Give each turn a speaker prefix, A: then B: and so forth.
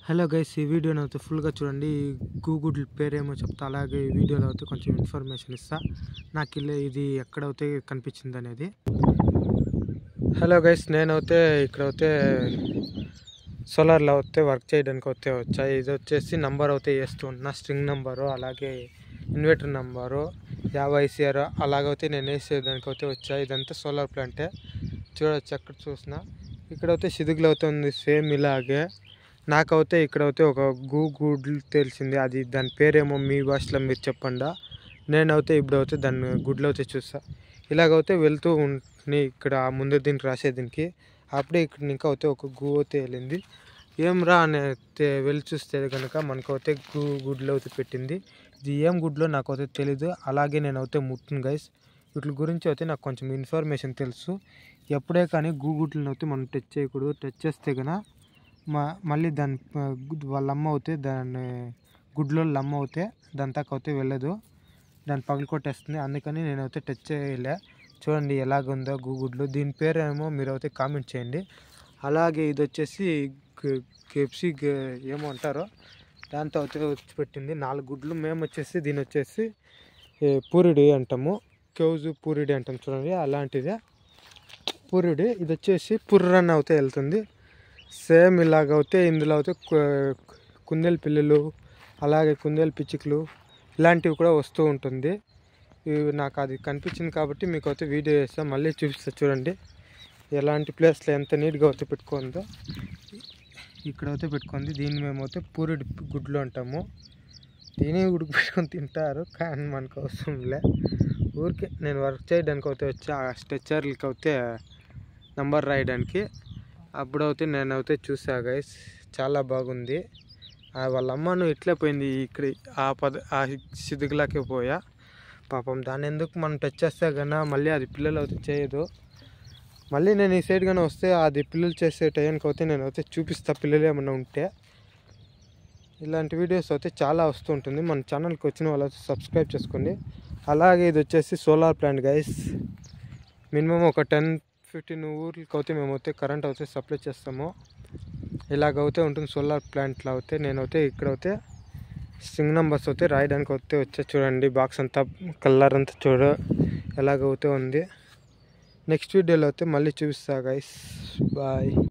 A: Hello guys, ఈ వీడియోని అయితే ఫుల్గా చూడండి. గూగుల్ పేరేమో చెప్తా, అలాగే ఈ వీడియోలో అయితే కొంచెం ఇన్ఫర్మేషన్ ఇస్తా. నాకు ఇది ఎక్కడైతే కనిపించింది అనేది. హలో గైస్, నేనైతే ఇక్కడైతే సోలార్లో అయితే వర్క్ చేయడానికి అయితే వచ్చాయి. ఇది వచ్చేసి నంబర్ అయితే వేస్తున్నా, స్ట్రింగ్ నంబరు, అలాగే ఇన్వర్టర్ నంబరు 50 అలాగైతే నేను వేసేదానికి అయితే వచ్చాయి. ఇదంతా సోలార్ ప్లాంటే చూడవచ్చు. ఎక్కడ చూసినా ఇక్కడైతే సిదుగులు అవుతుంది. సేమ్ ఇలాగే నాకైతే ఇక్కడైతే ఒక గుడ్లు తెలిసింది. అది దాని పేరేమో మీ భాషలో మీరు చెప్పండి. నేనైతే ఇప్పుడైతే దాన్ని గుడ్లు అయితే చూస్తా. ఇలాగైతే వెళ్తూ ఉంటుంది ఇక్కడ ముందు దీనికి రాసే దీనికి. అప్పుడే ఇక్కడ ఇంకా అయితే ఒక అయితే వెళ్ళింది. ఏం రా అని అయితే వెళ్ళి చూస్తే కనుక మనకైతే గుడ్లు అయితే పెట్టింది. ఇది ఏం గుడ్లో నాకైతే తెలీదు. అలాగే నేనైతే ముట్టును గైస్. వీటి గురించి అయితే నాకు కొంచెం ఇన్ఫర్మేషన్ తెలుసు. ఎప్పుడే కానీ గుడ్లను అయితే మనం టచ్ చేయకూడదు. టచ్ చేస్తే కనుక మళ్ళీ దాని వాళ్ళ అమ్మ అవుతే దాని గుడ్లో అమ్మ అవుతే దాని తాకైతే వెళ్ళదు, దాన్ని పగలు కొట్టేస్తుంది. అందుకని నేనైతే టచ్ చేయలే. చూడండి ఎలాగుందో గుడ్లు. దీని పేరు ఏమో మీరు అయితే కామెంట్ చేయండి. అలాగే ఇది వచ్చేసి కెప్సీ ఏమో అంటారో దాంతో అయితే వచ్చి పెట్టింది 4 గుడ్లు. మేము వచ్చేసి దీని వచ్చేసి పూరిడి అంటాము, కేజు పూరిడి అంటాం చూడండి, అలాంటిదే పూరిడి. ఇది వచ్చేసి పుర్రన్న అయితే వెళ్తుంది. సేమ్ ఇలాగైతే ఇందులో అయితే కుందేలు పిల్లలు, అలాగే కుందేలు పిచ్చుకలు ఇలాంటివి కూడా వస్తూ ఉంటుంది. ఇవి నాకు అది కనిపించింది కాబట్టి మీకు అయితే వీడియో చేస్తాను, మళ్ళీ చూపిస్తా. చూడండి ఎలాంటి ప్లేస్లో ఎంత నీట్గా అయితే పెట్టుకుందో. ఇక్కడైతే పెట్టుకుంది. దీన్ని మేమైతే పూరిడి గుడ్లు అంటాము. దీని ఉడికి పెట్టుకొని తింటారు, కానీ మనకు అవసరంలే. ఊరికే నేను వర్క్ చేయడానికి అయితే వచ్చి ఆ స్ట్రెచ్చర్లకి అయితే నంబర్ రాయడానికి. అప్పుడైతే నేనైతే చూసా గైస్, చాలా బాగుంది. వాళ్ళ అమ్మను ఇట్లే పోయింది ఇక్కడ ఆ సిదుగులాకే పోయా. పాపం దాన్ని ఎందుకు మనం టచ్ చేస్తే కన్నా మళ్ళీ అది పిల్లలు అయితే చేయదు. మళ్ళీ నేను ఈ సైడ్ కానీ వస్తే అది పిల్లలు చేసే టైంకి అయితే నేను అయితే చూపిస్తా, పిల్లలు ఏమన్నా ఉంటే. ఇలాంటి వీడియోస్ అయితే చాలా వస్తూ ఉంటుంది. మన ఛానల్కి వచ్చిన వాళ్ళు సబ్స్క్రైబ్ చేసుకోండి. అలాగే ఇది వచ్చేసి సోలార్ ప్లాంట్ గైస్. మినిమం ఒక 10-15 ఊర్లకి అయితే మేమైతే కరెంట్ అయితే సప్లై చేస్తాము. ఇలాగైతే ఉంటుంది సోలార్ ప్లాంట్లో అయితే. నేనైతే ఇక్కడైతే స్ట్రింగ్ నెంబర్స్ అయితే రాయడానికి అయితే వచ్చా. చూడండి బాక్స్ అంతా కలర్ అంతా ఎలాగైతే ఉంది. నెక్స్ట్ వీడియోలో అయితే మళ్ళీ చూపిస్తా గైస్. బాయ్.